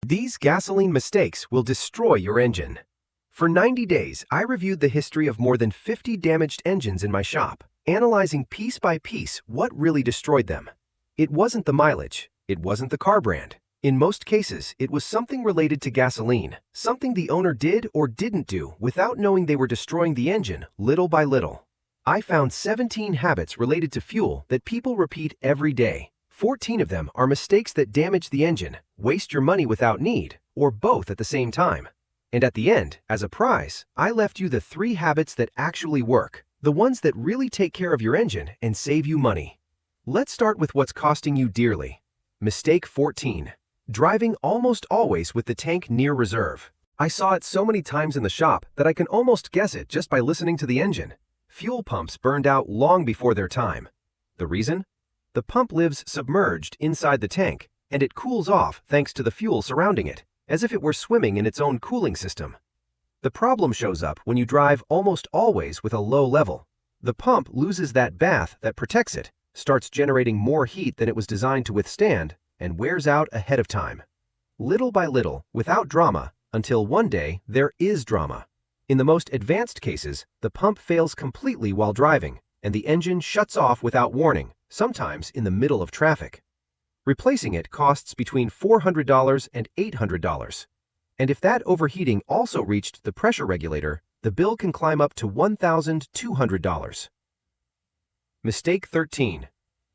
These gasoline mistakes will destroy your engine. For 90 days, I reviewed the history of more than 50 damaged engines in my shop, analyzing piece by piece what really destroyed them. It wasn't the mileage. It wasn't the car brand. In most cases, it was something related to gasoline, something the owner did or didn't do without knowing they were destroying the engine little by little. I found 17 habits related to fuel that people repeat every day. 14 of them are mistakes that damage the engine, waste your money without need, or both at the same time. And at the end, as a prize, I left you the 3 habits that actually work, the ones that really take care of your engine and save you money. Let's start with what's costing you dearly. Mistake 14. Driving almost always with the tank near reserve. I saw it so many times in the shop that I can almost guess it just by listening to the engine. Fuel pumps burned out long before their time. The reason? The pump lives submerged inside the tank, and it cools off thanks to the fuel surrounding it, as if it were swimming in its own cooling system. The problem shows up when you drive almost always with a low level. The pump loses that bath that protects it, starts generating more heat than it was designed to withstand, and wears out ahead of time. Little by little, without drama, until one day there is drama. In the most advanced cases, the pump fails completely while driving, and the engine shuts off without warning, sometimes in the middle of traffic. Replacing it costs between $400 and $800. And if that overheating also reached the pressure regulator, the bill can climb up to $1,200. Mistake 13.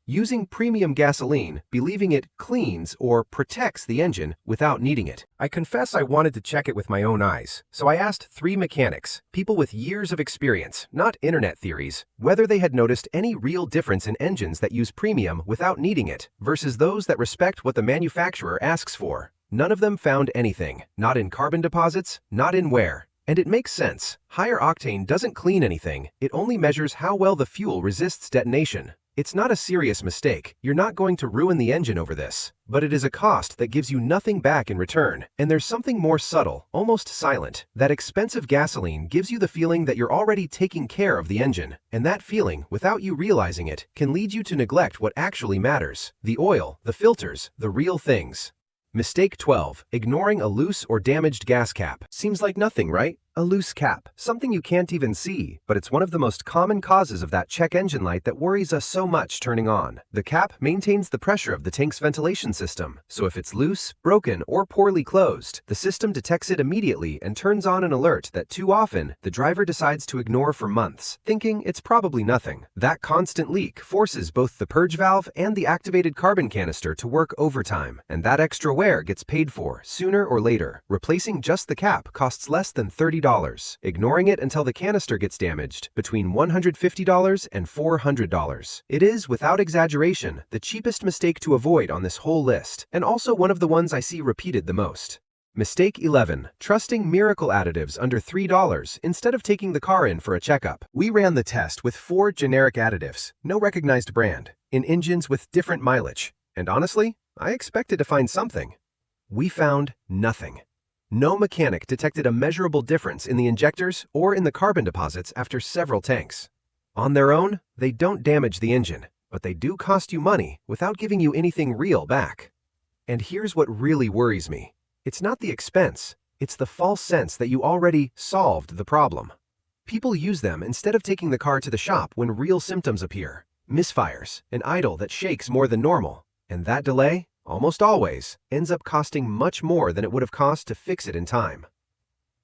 Using premium gasoline, believing it cleans or protects the engine without needing it. I confess I wanted to check it with my own eyes, so I asked 3 mechanics, people with years of experience, not internet theories, whether they had noticed any real difference in engines that use premium without needing it versus those that respect what the manufacturer asks for. None of them found anything, not in carbon deposits, not in wear. And it makes sense. Higher octane doesn't clean anything, it only measures how well the fuel resists detonation. It's not a serious mistake. You're not going to ruin the engine over this. But it is a cost that gives you nothing back in return. And there's something more subtle, almost silent. That expensive gasoline gives you the feeling that you're already taking care of the engine. And that feeling, without you realizing it, can lead you to neglect what actually matters. The oil, the filters, the real things. Mistake 12. Ignoring a loose or damaged gas cap. Seems like nothing, right? A loose cap, something you can't even see, but it's one of the most common causes of that check engine light that worries us so much turning on. The cap maintains the pressure of the tank's ventilation system, so if it's loose, broken, or poorly closed, the system detects it immediately and turns on an alert that too often the driver decides to ignore for months, thinking it's probably nothing. That constant leak forces both the purge valve and the activated carbon canister to work overtime, and that extra wear gets paid for sooner or later. Replacing just the cap costs less than $30. Ignoring it until the canister gets damaged, between $150 and $400. It is, without exaggeration, the cheapest mistake to avoid on this whole list, and also one of the ones I see repeated the most. Mistake 11. Trusting miracle additives under $3 instead of taking the car in for a checkup. We ran the test with 4 generic additives, no recognized brand, in engines with different mileage. And honestly, I expected to find something. We found nothing. No mechanic detected a measurable difference in the injectors or in the carbon deposits after several tanks. On their own, they don't damage the engine, but they do cost you money without giving you anything real back. And here's what really worries me. It's not the expense, it's the false sense that you already solved the problem. People use them instead of taking the car to the shop when real symptoms appear. Misfires, an idle that shakes more than normal, and that delay, almost always, ends up costing much more than it would have cost to fix it in time.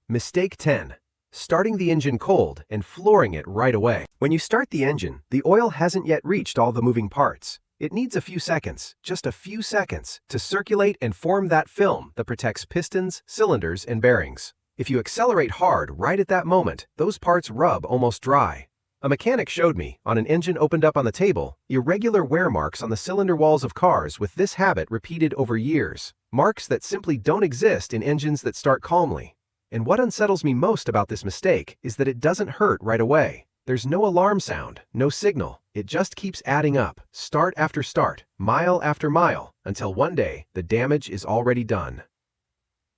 Mistake 10. Starting the engine cold and flooring it right away. When you start the engine, the oil hasn't yet reached all the moving parts. It needs a few seconds, just a few seconds, to circulate and form that film that protects pistons, cylinders, and bearings. If you accelerate hard right at that moment, those parts rub almost dry. A mechanic showed me, on an engine opened up on the table, irregular wear marks on the cylinder walls of cars with this habit repeated over years. Marks that simply don't exist in engines that start calmly. And what unsettles me most about this mistake is that it doesn't hurt right away. There's no alarm sound, no signal. It just keeps adding up, start after start, mile after mile, until one day the damage is already done.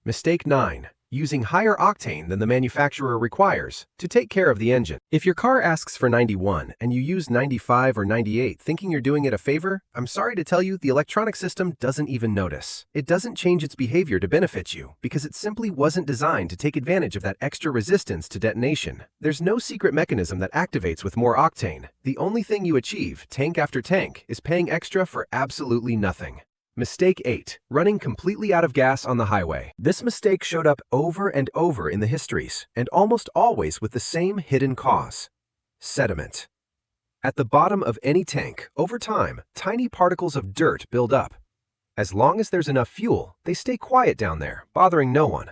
Mistake 9. using higher octane than the manufacturer requires to take care of the engine. If your car asks for 91 and you use 95 or 98 thinking you're doing it a favor, I'm sorry to tell you the electronic system doesn't even notice. It doesn't change its behavior to benefit you because it simply wasn't designed to take advantage of that extra resistance to detonation. There's no secret mechanism that activates with more octane. The only thing you achieve, tank after tank, is paying extra for absolutely nothing. Mistake 8. Running completely out of gas on the highway. This mistake showed up over and over in the histories, and almost always with the same hidden cause: sediment. At the bottom of any tank, over time, tiny particles of dirt build up. As long as there's enough fuel, they stay quiet down there, bothering no one.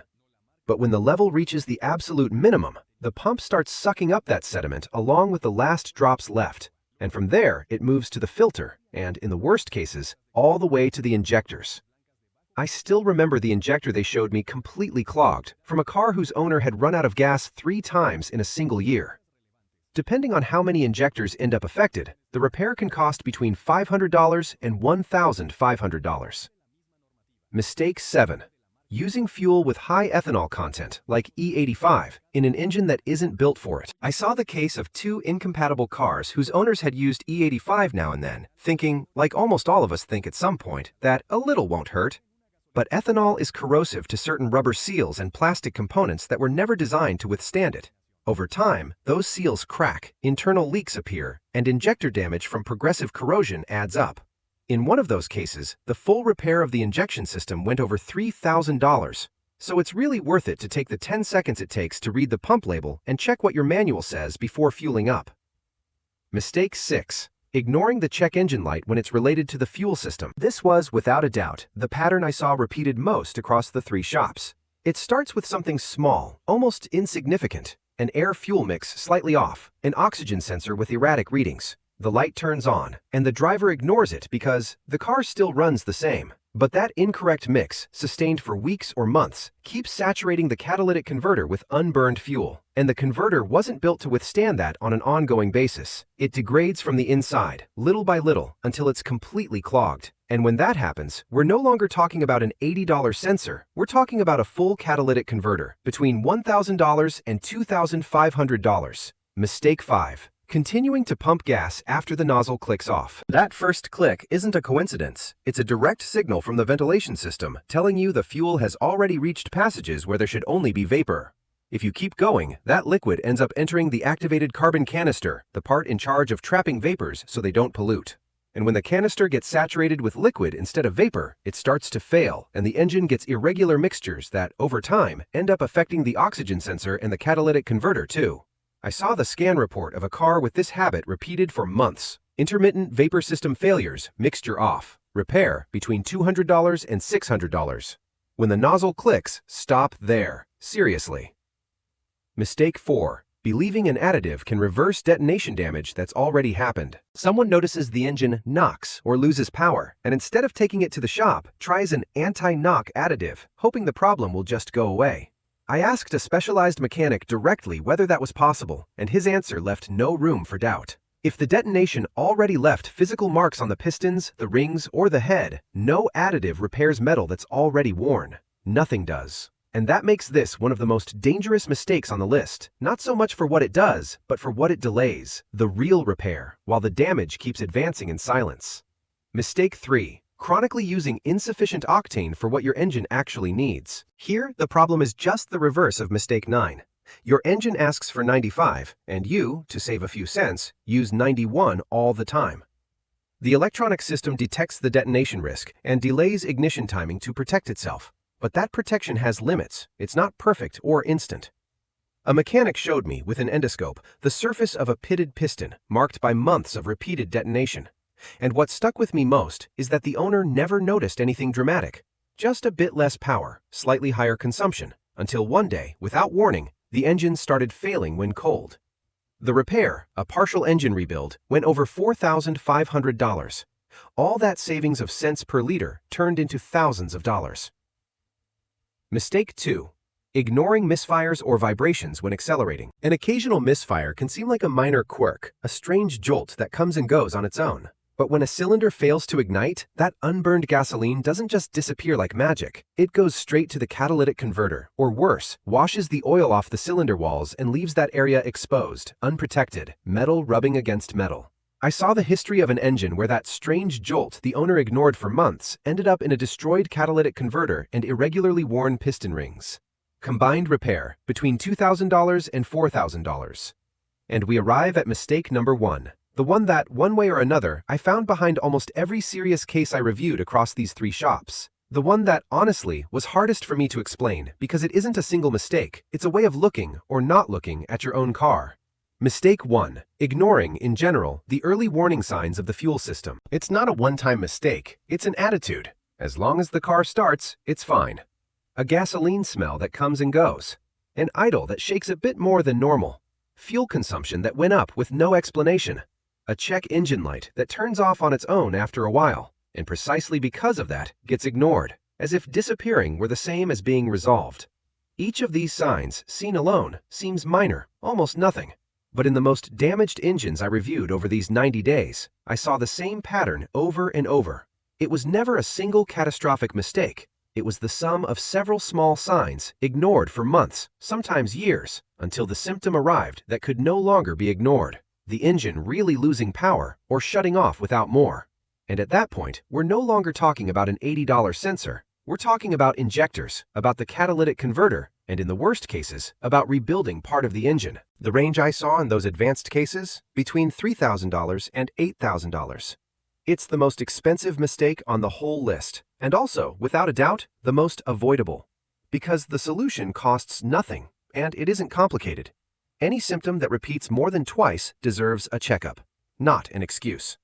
But when the level reaches the absolute minimum, the pump starts sucking up that sediment along with the last drops left. And from there, it moves to the filter, and, in the worst cases, all the way to the injectors. I still remember the injector they showed me completely clogged, from a car whose owner had run out of gas 3 times in a single year. Depending on how many injectors end up affected, the repair can cost between $500 and $1,500. Mistake 7. Using fuel with high ethanol content, like E85, in an engine that isn't built for it. I saw the case of 2 incompatible cars whose owners had used E85 now and then, thinking, like almost all of us think at some point, that a little won't hurt. But ethanol is corrosive to certain rubber seals and plastic components that were never designed to withstand it. Over time, those seals crack, internal leaks appear, and injector damage from progressive corrosion adds up. In one of those cases, the full repair of the injection system went over $3,000, so it's really worth it to take the 10 seconds it takes to read the pump label and check what your manual says before fueling up. Mistake 6. Ignoring the check engine light when it's related to the fuel system. This was, without a doubt, the pattern I saw repeated most across the 3 shops. It starts with something small, almost insignificant: an air-fuel mix slightly off, an oxygen sensor with erratic readings. The light turns on, and the driver ignores it because the car still runs the same. But that incorrect mix, sustained for weeks or months, keeps saturating the catalytic converter with unburned fuel. And the converter wasn't built to withstand that on an ongoing basis. It degrades from the inside, little by little, until it's completely clogged. And when that happens, we're no longer talking about an $80 sensor. We're talking about a full catalytic converter, between $1,000 and $2,500. Mistake 5. Continuing to pump gas after the nozzle clicks off. That first click isn't a coincidence. It's a direct signal from the ventilation system telling you the fuel has already reached passages where there should only be vapor. If you keep going, that liquid ends up entering the activated carbon canister, the part in charge of trapping vapors so they don't pollute. And when the canister gets saturated with liquid instead of vapor, it starts to fail, and the engine gets irregular mixtures that, over time, end up affecting the oxygen sensor and the catalytic converter too. I saw the scan report of a car with this habit repeated for months. Intermittent vapor system failures, mixture off. Repair between $200 and $600. When the nozzle clicks, stop there. Seriously. Mistake 4. Believing an additive can reverse detonation damage that's already happened. Someone notices the engine knocks or loses power, and instead of taking it to the shop, tries an anti-knock additive, hoping the problem will just go away. I asked a specialized mechanic directly whether that was possible, and his answer left no room for doubt. If the detonation already left physical marks on the pistons, the rings, or the head, no additive repairs metal that's already worn. Nothing does. And that makes this one of the most dangerous mistakes on the list, not so much for what it does, but for what it delays, the real repair, while the damage keeps advancing in silence. Mistake 3. Chronically using insufficient octane for what your engine actually needs. Here, the problem is just the reverse of mistake 9. Your engine asks for 95, and you, to save a few cents, use 91 all the time. The electronic system detects the detonation risk and delays ignition timing to protect itself. But that protection has limits. It's not perfect or instant. A mechanic showed me, with an endoscope, the surface of a pitted piston, marked by months of repeated detonation. And what stuck with me most is that the owner never noticed anything dramatic. Just a bit less power, slightly higher consumption, until one day, without warning, the engine started failing when cold. The repair, a partial engine rebuild, went over $4,500. All that savings of cents per liter turned into thousands of dollars. Mistake 2. Ignoring misfires or vibrations when accelerating. An occasional misfire can seem like a minor quirk, a strange jolt that comes and goes on its own. But when a cylinder fails to ignite, that unburned gasoline doesn't just disappear like magic. It goes straight to the catalytic converter, or worse, washes the oil off the cylinder walls and leaves that area exposed, unprotected, metal rubbing against metal. I saw the history of an engine where that strange jolt the owner ignored for months ended up in a destroyed catalytic converter and irregularly worn piston rings. Combined repair, between $2,000 and $4,000. And we arrive at mistake number 1. The one that, one way or another, I found behind almost every serious case I reviewed across these 3 shops. The one that, honestly, was hardest for me to explain because it isn't a single mistake, it's a way of looking or not looking at your own car. Mistake 1. Ignoring, in general, the early warning signs of the fuel system. It's not a one-time mistake, it's an attitude. As long as the car starts, it's fine. A gasoline smell that comes and goes. An idle that shakes a bit more than normal. Fuel consumption that went up with no explanation. A check engine light that turns off on its own after a while, and precisely because of that, gets ignored, as if disappearing were the same as being resolved. Each of these signs, seen alone, seems minor, almost nothing. But in the most damaged engines I reviewed over these 90 days, I saw the same pattern over and over. It was never a single catastrophic mistake. It was the sum of several small signs ignored for months, sometimes years, until the symptom arrived that could no longer be ignored. The engine really losing power or shutting off without more. And at that point, we're no longer talking about an $80 sensor. We're talking about injectors, about the catalytic converter, and in the worst cases, about rebuilding part of the engine. The range I saw in those advanced cases? Between $3,000 and $8,000. It's the most expensive mistake on the whole list, and also, without a doubt, the most avoidable. Because the solution costs nothing, and it isn't complicated. Any symptom that repeats more than twice deserves a checkup, not an excuse.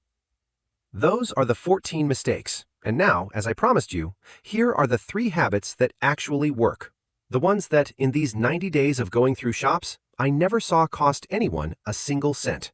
Those are the 14 mistakes. And now, as I promised you, here are the 3 habits that actually work. The ones that, in these 90 days of going through shops, I never saw cost anyone a single cent.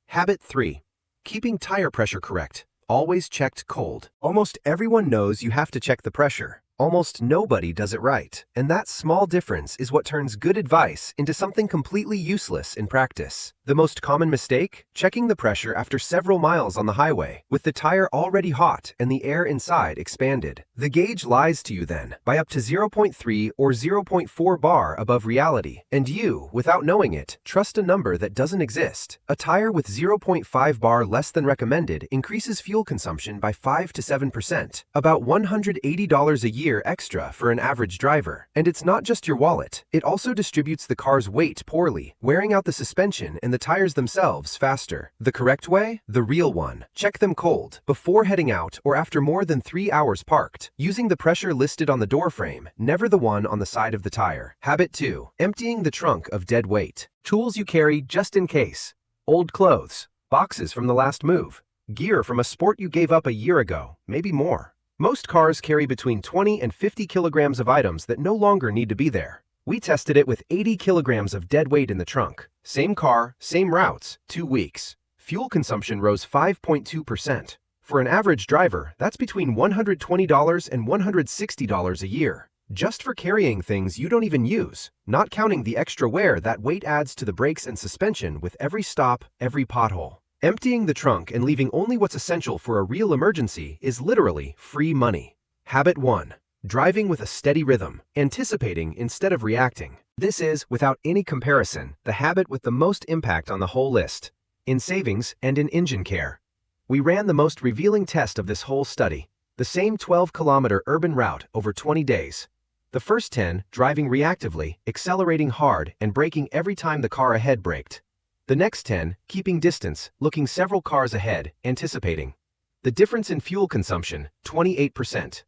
Habit 3. Keeping tire pressure correct. Always checked cold. Almost everyone knows you have to check the pressure. Almost nobody does it right, and that small difference is what turns good advice into something completely useless in practice. The most common mistake? Checking the pressure after several miles on the highway, with the tire already hot and the air inside expanded. The gauge lies to you then, by up to 0.3 or 0.4 bar above reality, and you, without knowing it, trust a number that doesn't exist. A tire with 0.5 bar less than recommended increases fuel consumption by 5 to 7%, about $180 a year extra for an average driver. And it's not just your wallet. It also distributes the car's weight poorly, wearing out the suspension and the tires themselves faster. The correct way? The real one. Check them cold, before heading out or after more than 3 hours parked, using the pressure listed on the door frame, never the one on the side of the tire. Habit 2. Emptying the trunk of dead weight. Tools you carry just in case. Old clothes, boxes from the last move, gear from a sport you gave up a year ago, maybe more. Most cars carry between 20 and 50 kilograms of items that no longer need to be there. We tested it with 80 kilograms of dead weight in the trunk. Same car, same routes, 2 weeks. Fuel consumption rose 5.2%. For an average driver, that's between $120 and $160 a year. Just for carrying things you don't even use, not counting the extra wear that weight adds to the brakes and suspension with every stop, every pothole. Emptying the trunk and leaving only what's essential for a real emergency is literally free money. Habit 1. Driving with a steady rhythm, anticipating instead of reacting. This is, without any comparison, the habit with the most impact on the whole list, in savings and in engine care. We ran the most revealing test of this whole study, the same 12-kilometer urban route over 20 days. The first 10, driving reactively, accelerating hard, and braking every time the car ahead braked. The next 10, keeping distance, looking several cars ahead, anticipating. The difference in fuel consumption, 28%.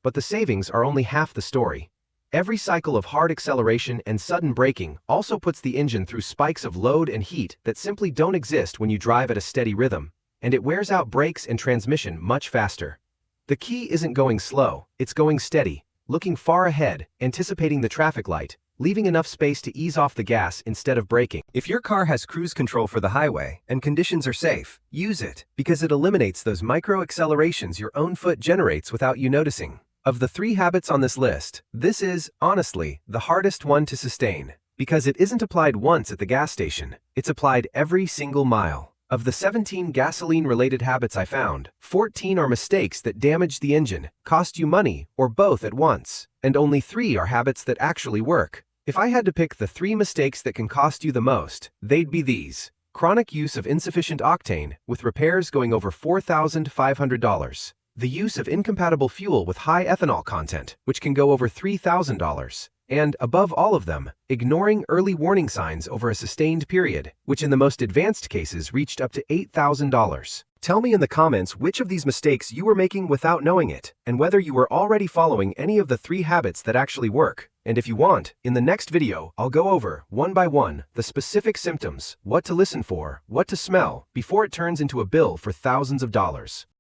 But the savings are only half the story. Every cycle of hard acceleration and sudden braking also puts the engine through spikes of load and heat that simply don't exist when you drive at a steady rhythm, and it wears out brakes and transmission much faster. The key isn't going slow, it's going steady, looking far ahead, anticipating the traffic light, leaving enough space to ease off the gas instead of braking. If your car has cruise control for the highway and conditions are safe, use it, because it eliminates those micro accelerations your own foot generates without you noticing. Of the 3 habits on this list, this is, honestly, the hardest one to sustain, because it isn't applied once at the gas station, it's applied every single mile. Of the 17 gasoline-related habits I found, 14 are mistakes that damage the engine, cost you money, or both at once, and only 3 are habits that actually work. If I had to pick the 3 mistakes that can cost you the most, they'd be these. Chronic use of insufficient octane, with repairs going over $4,500. The use of incompatible fuel with high ethanol content, which can go over $3,000. And, above all of them, ignoring early warning signs over a sustained period, which in the most advanced cases reached up to $8,000. Tell me in the comments which of these mistakes you were making without knowing it, and whether you were already following any of the 3 habits that actually work. And if you want, in the next video, I'll go over, one by one, the specific symptoms, what to listen for, what to smell, before it turns into a bill for thousands of dollars.